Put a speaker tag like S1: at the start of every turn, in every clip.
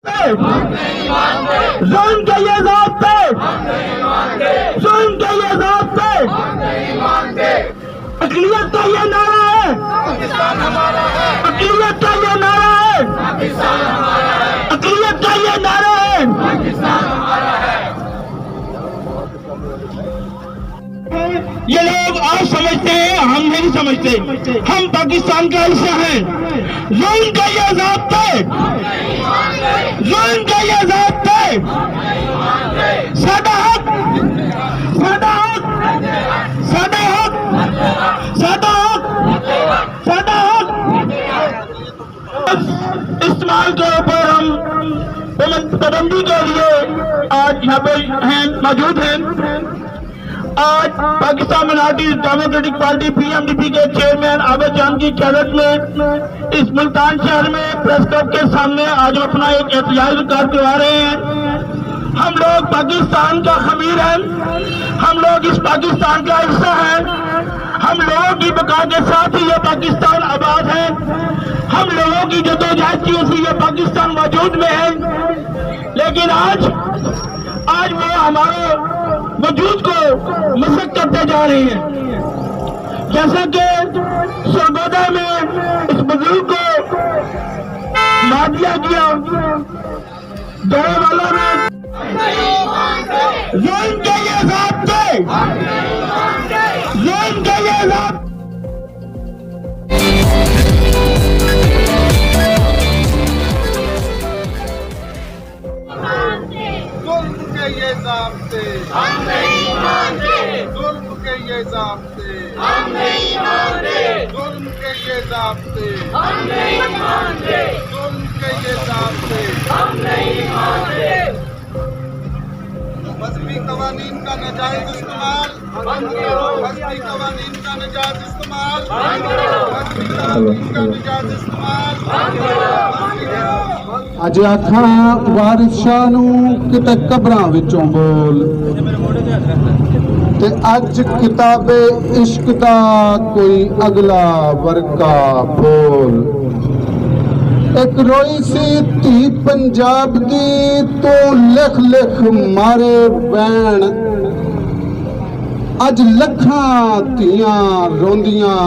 S1: ظلم کے یہ ضابطے ظلم کے یہ ضابطے اقلیت کا یہ نعرہ ہے اقلیت کا یہ نعرہ ہے اقلیت کا یہ نعرہ ہے یہ لوگ آج سمجھتے ہیں ہم نہیں سمجھتے ہم پاکستان کا حصہ ہیں ظلم کا یہ ضابطے ظلم کا یہ ضابطے سادہ حق سادہ حق سادہ حق سادہ حق سادہ حق استعمال کے اوپر ہم پابندی کے لیے آج یہاں پہ ہیں موجود ہیں آج Pakistan minorities democratic party P M D P کے چیئرمین عابد جان کی قیادت میں اس ملتان شہر میں پریس کلب کے سامنے آج اپنا ایک احتجاج ریکارڈ کروا رہے ہیں ہم لوگ پاکستان کا خمیر ہیں ہم لوگ اس پاکستان کا حصہ ہیں ہم لوگوں کی بقا کے ساتھ ہی یہ پاکستان آباد ہے ہم لوگوں کی جدوجہد کی وجہ سے یہ پاکستان موجود میں ہے لیکن آج وہ ہمارے وجود کو مسخ کرتے جا رہے ہیں جیسا کہ سرگودا میں اس بزرگ کو مار دیا گیا ڈرے والوں نے ظلم کے یہ ضابطے ظلم کے یہ ضابطے
S2: یہ ضابطے ہم نہیں مانتے ظلم کے یہ ضابطے ہم نہیں مانتے ظلم کے یہ ضابطے ہم نہیں مانتے ظلم کے یہ ضابطے ہم نہیں مانتے مذہبی قوانین کا ناجائز استعمال بند کرو مذہبی قوانین کا ناجائز استعمال بند کرو مذہبی قوانین کا ناجائز استعمال بند کرو
S3: اج آکھاں وارث شاہ نوں کتے قبراں وچوں بول تے اج کتاب عشق دا کوئی اگلا ورقہ بول ایک روئی سی تھی پنجاب دی تو لکھ لکھ مارے بین اج لکھاں تیاں روندیاں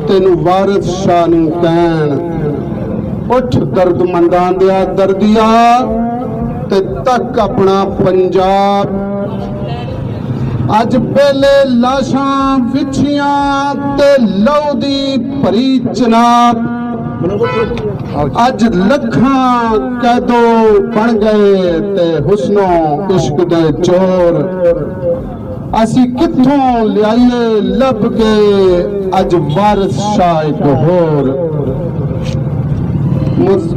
S3: تینوں وارث شاہ نوں کہن اٹھ درد مندان دیا دردیا تے تک اپنا پنجاب اج بیلے لاشاں وچھیاں تے لو دی پری چناب اج لکھاں قیدو بن گئے تے حسنوں عشق دے چور اسی کتھوں لیائیے لب کے اج وارث شاہ کو ہور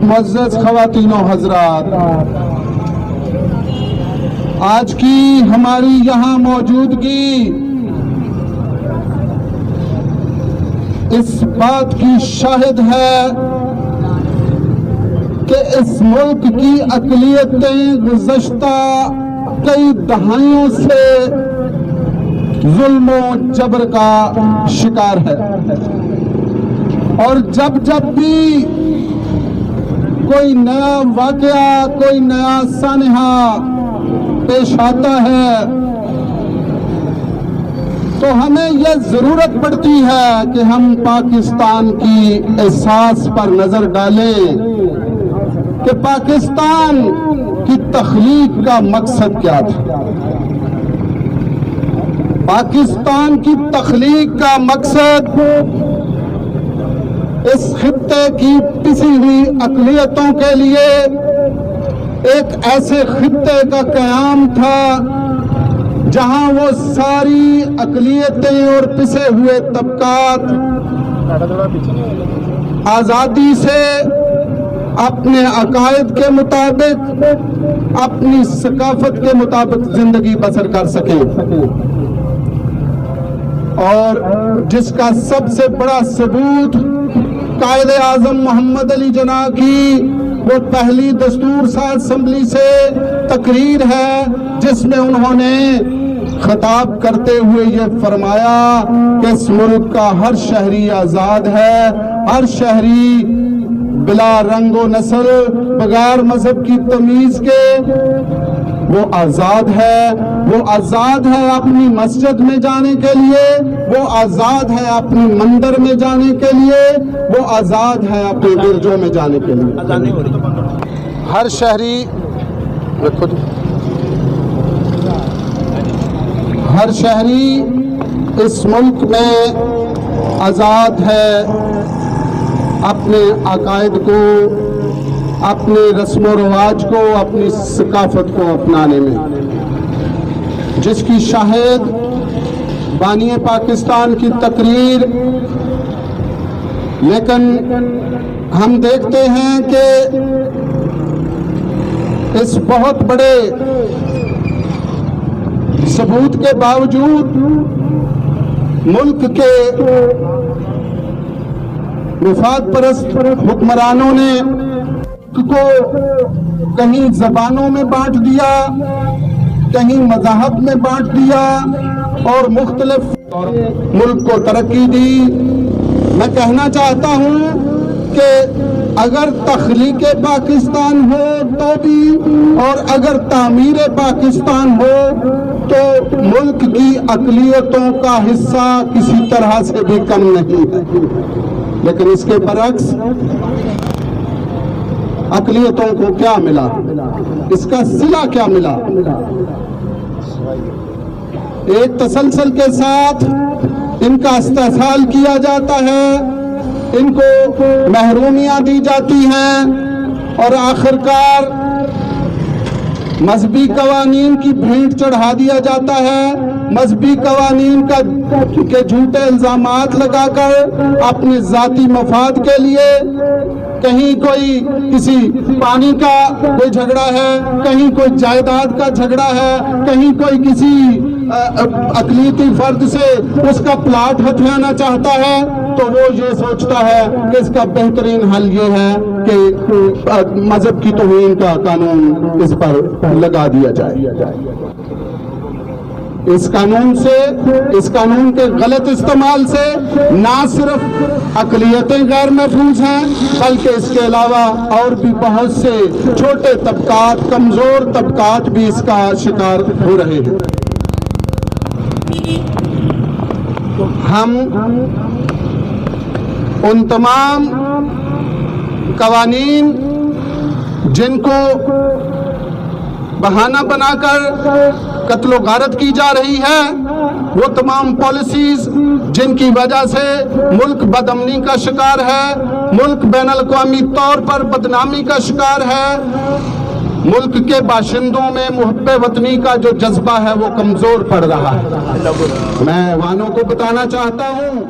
S3: معزز خواتین و حضرات آج کی ہماری یہاں موجودگی اس بات کی شاہد ہے کہ اس ملک کی اقلیتیں گزشتہ کئی دہائیوں سے ظلم و جبر کا شکار ہے اور جب جب بھی کوئی نیا واقعہ کوئی نیا سانحہ پیش آتا ہے تو ہمیں یہ ضرورت پڑتی ہے کہ ہم پاکستان کی اساس پر نظر ڈالیں کہ پاکستان کی تخلیق کا مقصد کیا تھا پاکستان کی تخلیق کا مقصد اس خطے کی پسی ہوئی اقلیتوں کے لیے ایک ایسے خطے کا قیام تھا جہاں وہ ساری اقلیتیں اور پسے ہوئے طبقات آزادی سے اپنے عقائد کے مطابق اپنی ثقافت کے مطابق زندگی بسر کر سکیں اور جس کا سب سے بڑا ثبوت قائد اعظم محمد علی جناح کی وہ پہلی دستور ساز اسمبلی سے تقریر ہے جس میں انہوں نے خطاب کرتے ہوئے یہ فرمایا کہ اس ملک کا ہر شہری آزاد ہے ہر شہری بلا رنگ و نسل بغیر مذہب کی تمیز کے وہ آزاد ہے، وہ آزاد ہے اپنی مسجد میں جانے کے لیے، وہ آزاد ہے اپنی مندر میں جانے کے لیے، وہ آزاد ہے اپنے گرجوں میں جانے کے لیے۔ ہر شہری رکھو جی، ہر شہری اس ملک میں آزاد ہے اپنے عقائد کو، اپنے رسم و رواج کو، اپنی ثقافت کو اپنانے میں، جس کی شاہد بانی پاکستان کی تقریر۔ لیکن ہم دیکھتے ہیں کہ اس بہت بڑے ثبوت کے باوجود ملک کے مفاد پرست حکمرانوں نے کو کہیں زبانوں میں بانٹ دیا، کہیں مذاہب میں بانٹ دیا اور مختلف ملک کو ترقی دی۔ میں کہنا چاہتا ہوں کہ اگر تخلیق پاکستان ہو تو بھی، اور اگر تعمیر پاکستان ہو تو ملک کی اقلیتوں کا حصہ کسی طرح سے بھی کم نہیں ہے۔ لیکن اس کے برعکس اقلیتوں کو کیا ملا، اس کا صلہ کیا ملا؟ ایک تسلسل کے ساتھ ان کا استحصال کیا جاتا ہے، ان کو محرومیاں دی جاتی ہیں، اور آخرکار مذہبی قوانین کی بھینٹ چڑھا دیا جاتا ہے، مذہبی قوانین کے جھوٹے الزامات لگا کر اپنے ذاتی مفاد کے لیے، کہیں کوئی کسی پانی کا کوئی جھگڑا ہے، کہیں کوئی جائیداد کا جھگڑا ہے، کہیں کوئی کسی اقلیتی فرد سے اس کا پلاٹ ہتھیانا چاہتا ہے، تو وہ یہ سوچتا ہے کہ اس کا بہترین حل یہ ہے کہ مذہب کی توہین کا قانون اس پر لگا دیا جائے۔ اس قانون کے غلط استعمال سے نہ صرف اقلیتیں غیر محفوظ ہیں، بلکہ اس کے علاوہ اور بھی بہت سے چھوٹے طبقات، کمزور طبقات بھی اس کا شکار ہو رہے ہیں۔ ہم ان تمام قوانین جن کو بہانہ بنا کر قتل و غارت کی جا رہی ہے، وہ تمام پالیسیز جن کی وجہ سے ملک بدامنی کا شکار ہے، ملک بین الاقوامی طور پر بدنامی کا شکار ہے، ملک کے باشندوں میں محب وطنی کا جو جذبہ ہے وہ کمزور پڑ رہا ہے۔ میں ایوانوں کو بتانا چاہتا ہوں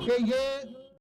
S3: کہ یہ